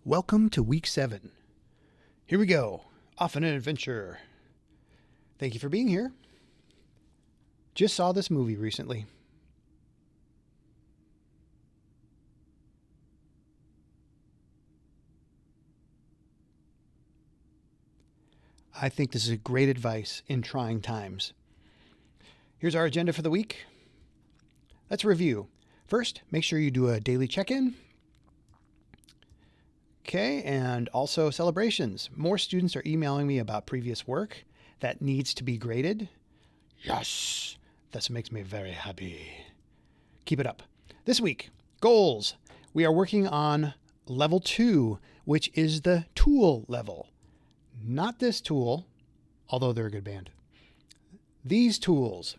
Welcome to week 7. Here we go, off on an adventure. Thank you for being here. Just saw this movie recently. I think this is great advice in trying times. Here's our agenda for the week. Let's review. First, make sure you do a daily check-in. Okay, and also celebrations. More students are emailing me about previous work that needs to be graded. Yes, that makes me very happy. Keep it up. This week, goals. We are working on level 2, which is the tool level. Not this tool, although they're a good band. These tools,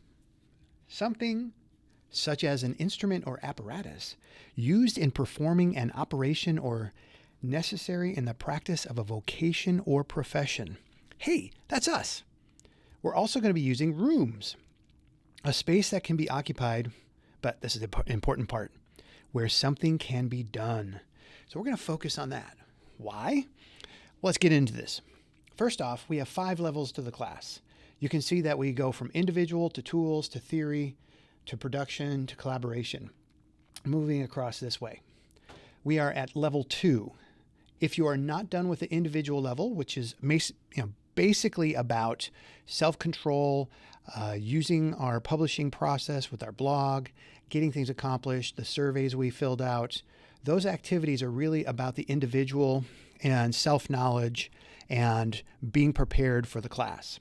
something such as an instrument or apparatus used in performing an operation or necessary in the practice of a vocation or profession. Hey, that's us. We're also going to be using rooms, a space that can be occupied, but this is the important part, where something can be done. So we're going to focus on that. Why? Well, let's get into this. First off, we have 5 levels to the class. You can see that we go from individual to tools to theory to production to collaboration. Moving across this way. We are at level 2. If you are not done with the individual level, which is basically about self-control, using our publishing process with our blog, getting things accomplished, the surveys we filled out, those activities are really about the individual and self-knowledge and being prepared for the class.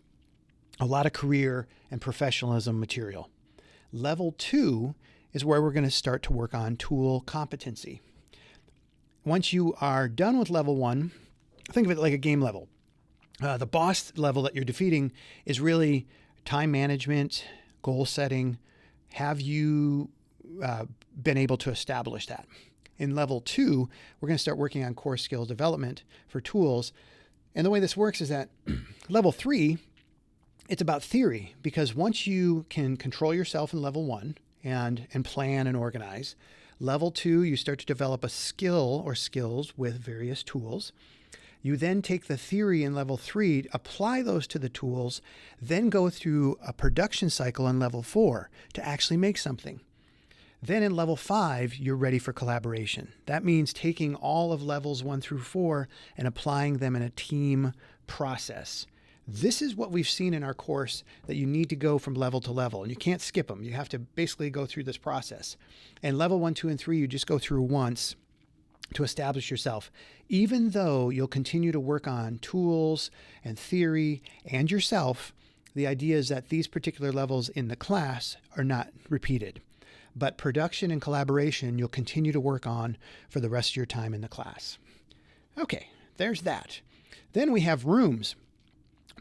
A lot of career and professionalism material. Level 2 is where we're going to start to work on tool competency. Once you are done with level 1, think of it like a game level. The boss level that you're defeating is really time management, goal setting. Have you been able to establish that? In level 2, we're going to start working on core skills development for tools. And the way this works is that level 3, it's about theory, because once you can control yourself in level 1 and plan and organize, level 2, you start to develop a skill or skills with various tools. You then take the theory in level 3, apply those to the tools, then go through a production cycle in level 4 to actually make something. Then in level 5, you're ready for collaboration. That means taking all of levels 1 through 4 and applying them in a team process. This is what we've seen in our course, that you need to go from level to level, and you can't skip them. You have to basically go through this process. And level 1, 2, and 3, you just go through once to establish yourself, even though you'll continue to work on tools and theory and yourself. The idea is that these particular levels in the class are not repeated. But production and collaboration, you'll continue to work on for the rest of your time in the class. Okay, there's that. Then we have rooms.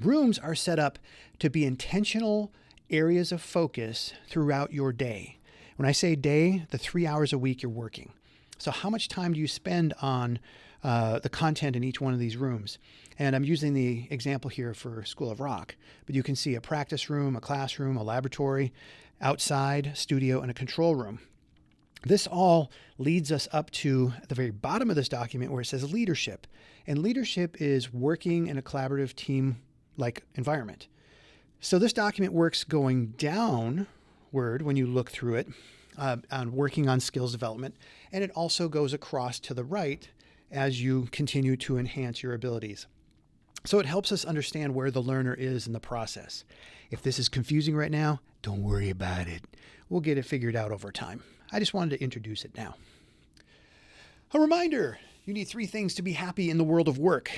Rooms are set up to be intentional areas of focus throughout your day. When I say day, the 3 hours a week you're working. So how much time do you spend on the content in each one of these rooms? And I'm using the example here for School of Rock, but you can see a practice room, a classroom, a laboratory, outside, studio, and a control room. This all leads us up to the very bottom of this document where it says leadership. And leadership is working in a collaborative team-like environment. So this document works going downward when you look through it on working on skills development. And it also goes across to the right as you continue to enhance your abilities. So it helps us understand where the learner is in the process. If this is confusing right now, don't worry about it. We'll get it figured out over time. I just wanted to introduce it now. A reminder, you need 3 things to be happy in the world of work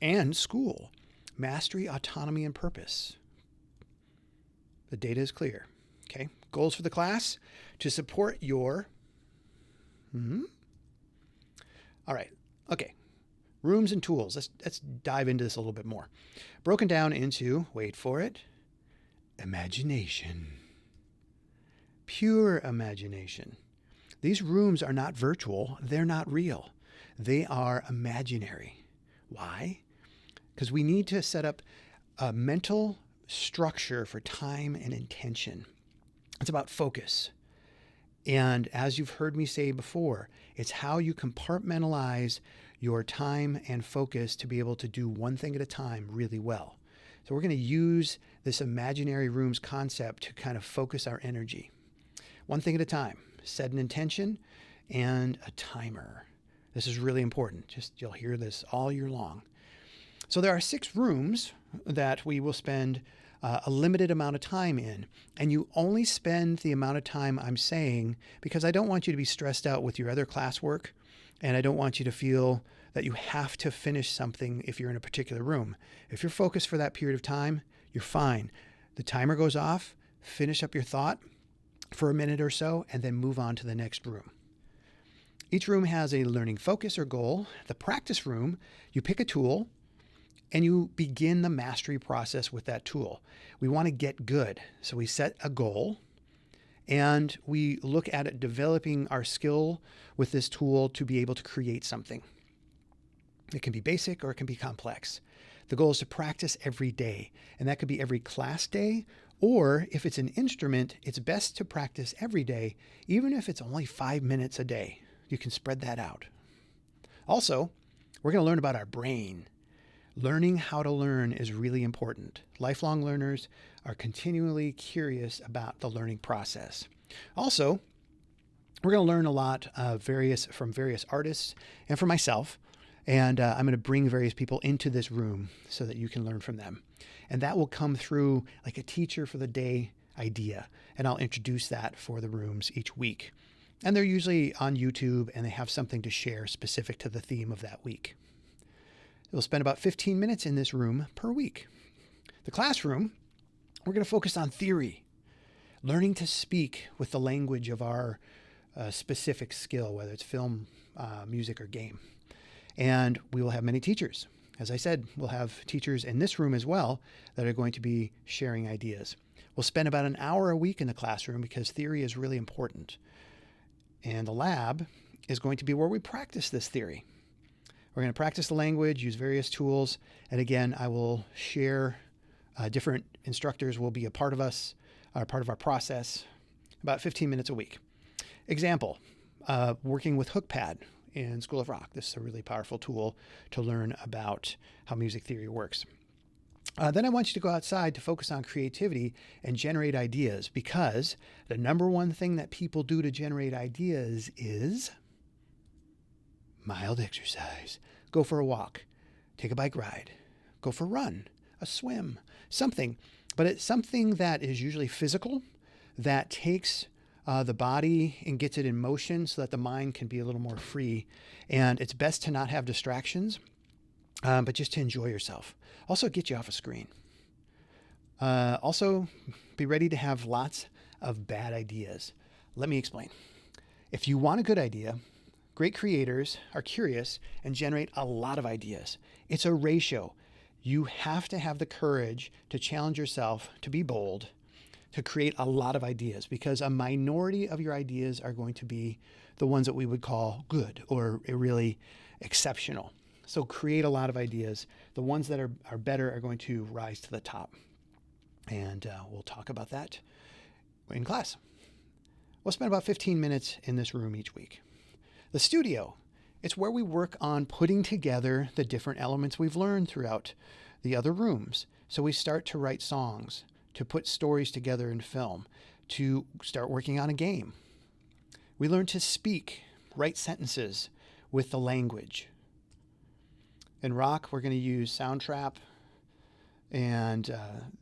and school. Mastery, autonomy, and purpose. The data is clear. Okay. Goals for the class: to support your... All right. Okay. Rooms and tools. Let's dive into this a little bit more. Broken down into, wait for it, imagination. Pure imagination. These rooms are not virtual. They're not real. They are imaginary. Why? Because we need to set up a mental structure for time and intention. It's about focus. And as you've heard me say before, it's how you compartmentalize your time and focus to be able to do one thing at a time really well. So we're going to use this imaginary rooms concept to kind of focus our energy. One thing at a time. Set an intention and a timer. This is really important. You'll hear this all year long. So there are 6 rooms that we will spend a limited amount of time in. And you only spend the amount of time I'm saying because I don't want you to be stressed out with your other classwork. And I don't want you to feel that you have to finish something if you're in a particular room. If you're focused for that period of time, you're fine. The timer goes off, finish up your thought for a minute or so, and then move on to the next room. Each room has a learning focus or goal. The practice room, you pick a tool and you begin the mastery process with that tool. We want to get good. So we set a goal and we look at it, developing our skill with this tool to be able to create something. It can be basic or it can be complex. The goal is to practice every day, and that could be every class day, or if it's an instrument, it's best to practice every day, even if it's only 5 minutes a day. You can spread that out. Also, we're going to learn about our brain. Learning how to learn is really important. Lifelong learners are continually curious about the learning process. Also, we're going to learn a lot from various artists and from myself. And I'm going to bring various people into this room so that you can learn from them. And that will come through like a teacher for the day idea. And I'll introduce that for the rooms each week. And they're usually on YouTube and they have something to share specific to the theme of that week. We'll spend about 15 minutes in this room per week. The classroom, we're going to focus on theory, learning to speak with the language of our specific skill, whether it's film, music, or game. And we will have many teachers. As I said, we'll have teachers in this room as well that are going to be sharing ideas. We'll spend about an hour a week in the classroom because theory is really important. And the lab is going to be where we practice this theory. We're going to practice the language, use various tools. And again, I will share different instructors will be a part of us, part of our process, about 15 minutes a week. Example, working with HookPad in School of Rock. This is a really powerful tool to learn about how music theory works. Then I want you to go outside to focus on creativity and generate ideas, because the number one thing that people do to generate ideas is mild exercise. Go for a walk, take a bike ride, go for a run, a swim, something. But it's something that is usually physical, that takes the body and gets it in motion so that the mind can be a little more free. And it's best to not have distractions, but just to enjoy yourself. Also, get you off a screen. Also, be ready to have lots of bad ideas. Let me explain. If you want a good idea, great creators are curious and generate a lot of ideas. It's a ratio. You have to have the courage to challenge yourself, to be bold, to create a lot of ideas, because a minority of your ideas are going to be the ones that we would call good or really exceptional. So create a lot of ideas. The ones that are better are going to rise to the top. And we'll talk about that in class. We'll spend about 15 minutes in this room each week. The studio, it's where we work on putting together the different elements we've learned throughout the other rooms. So we start to write songs, to put stories together in film, to start working on a game. We learn to speak, write sentences with the language. In rock, we're going to use Soundtrap, and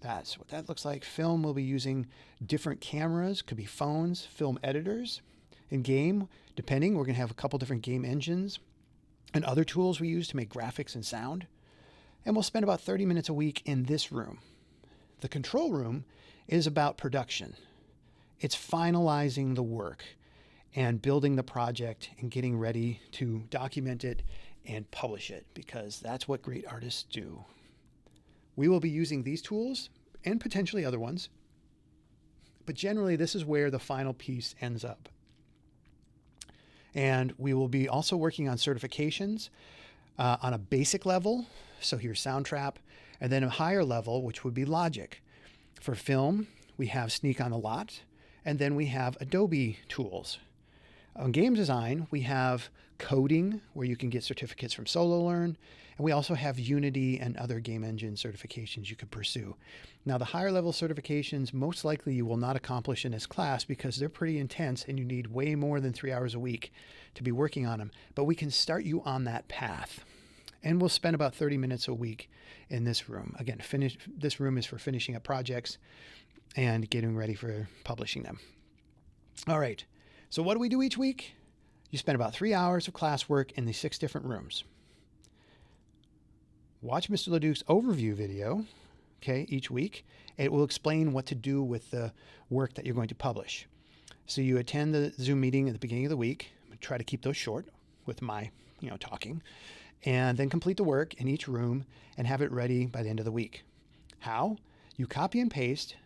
that's what that looks like. Film, we'll be using different cameras, could be phones, film editors. In game, depending, we're going to have a couple different game engines and other tools we use to make graphics and sound. And we'll spend about 30 minutes a week in this room. The control room is about production. It's finalizing the work and building the project and getting ready to document it and publish it, because that's what great artists do. We will be using these tools and potentially other ones, but generally this is where the final piece ends up. And we will be also working on certifications on a basic level. So here's Soundtrap, and then a higher level, which would be Logic. For film, we have Sneak on the Lot, And then we have Adobe tools. On game design, we have coding, where you can get certificates from SoloLearn. And we also have Unity and other game engine certifications you could pursue. Now, the higher level certifications, most likely you will not accomplish in this class because they're pretty intense and you need way more than 3 hours a week to be working on them. But we can start you on that path. And we'll spend about 30 minutes a week in this room. Again, this room is for finishing up projects and getting ready for publishing them. All right. So what do we do each week? You spend about 3 hours of classwork in these 6 different rooms. Watch Mr. LeDuc's overview video, okay, each week. It will explain what to do with the work that you're going to publish. So you attend the Zoom meeting at the beginning of the week. I'm going to try to keep those short with my, talking. And then complete the work in each room and have it ready by the end of the week. How? You copy and paste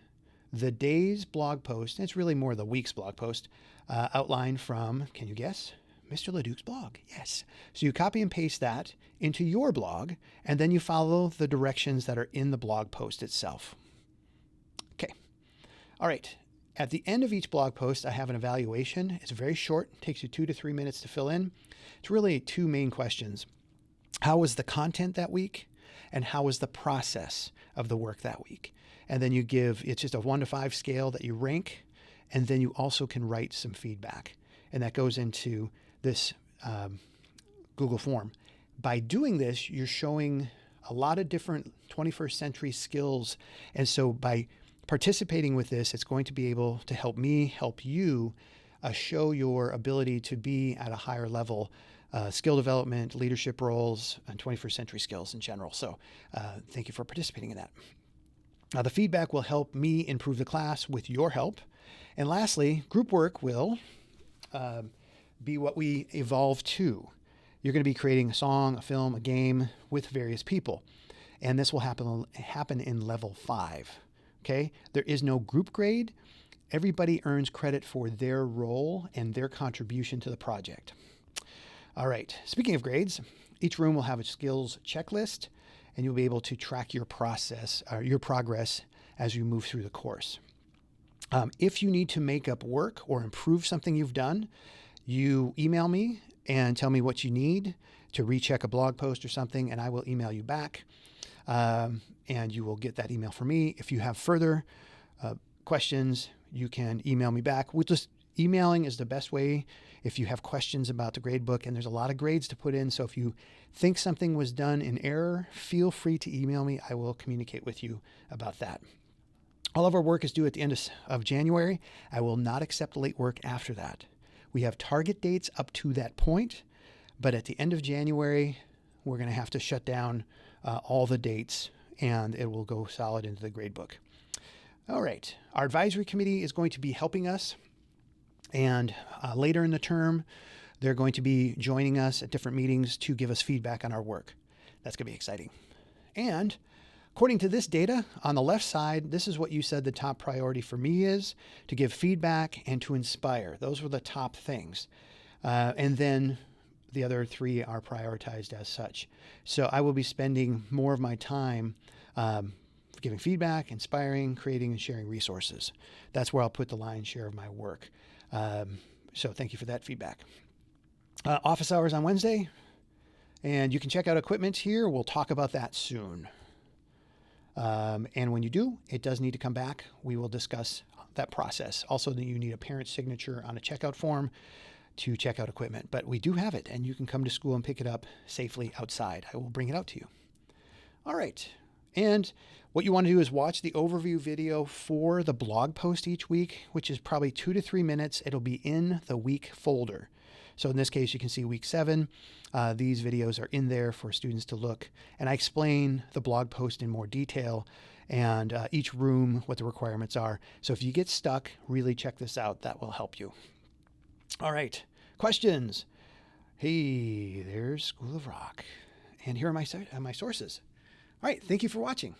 the day's blog post, and it's really more the week's blog post, outline from, can you guess? Mr. LeDuc's blog. Yes. So you copy and paste that into your blog, and then you follow the directions that are in the blog post itself. Okay. All right. At the end of each blog post, I have an evaluation. It's very short. It takes you 2 to 3 minutes to fill in. It's really 2 main questions. How was the content that week? And how was the process of the work that week? And then you give, it's just a 1 to 5 scale that you rank. And then you also can write some feedback. And that goes into this Google form. By doing this, you're showing a lot of different 21st century skills. And so by participating with this, it's going to be able to help me, help you show your ability to be at a higher level, skill development, leadership roles, and 21st century skills in general. So thank you for participating in that. The feedback will help me improve the class with your help. And lastly, group work will be what we evolve to. You're going to be creating a song, a film, a game with various people. And this will happen in level 5. Okay? There is no group grade. Everybody earns credit for their role and their contribution to the project. All right. Speaking of grades, each room will have a skills checklist, and you'll be able to track your progress as you move through the course. If you need to make up work or improve something you've done, you email me and tell me what you need to recheck a blog post or something, and I will email you back, and you will get that email from me. If you have further questions, you can email me back. Emailing is the best way if you have questions about the grade book, and there's a lot of grades to put in. So if you think something was done in error, feel free to email me. I will communicate with you about that. All of our work is due at the end of January. I will not accept late work after that. We have target dates up to that point, but at the end of January, we're going to have to shut down all the dates, and it will go solid into the grade book. All right. Our advisory committee is going to be helping us. And later in the term, they're going to be joining us at different meetings to give us feedback on our work. That's going to be exciting. And according to this data, on the left side, this is what you said the top priority for me is: to give feedback and to inspire. Those were the top things. And then the other 3 are prioritized as such. So I will be spending more of my time giving feedback, inspiring, creating, and sharing resources. That's where I'll put the lion's share of my work. So thank you for that feedback. Office hours on Wednesday, and you can check out equipment here. We'll talk about that soon. And when you do, it does need to come back. We will discuss that process. Also, that you need a parent signature on a checkout form to check out equipment, but we do have it, and you can come to school and pick it up safely outside. I will bring it out to you. All right. And what you want to do is watch the overview video for the blog post each week, which is probably 2 to 3 minutes. It'll be in the week folder. So in this case, you can see week 7. These videos are in there for students to look. And I explain the blog post in more detail and each room, what the requirements are. So if you get stuck, really check this out. That will help you. All right. Questions? Hey, there's School of Rock. And here are my sources. All right. Thank you for watching.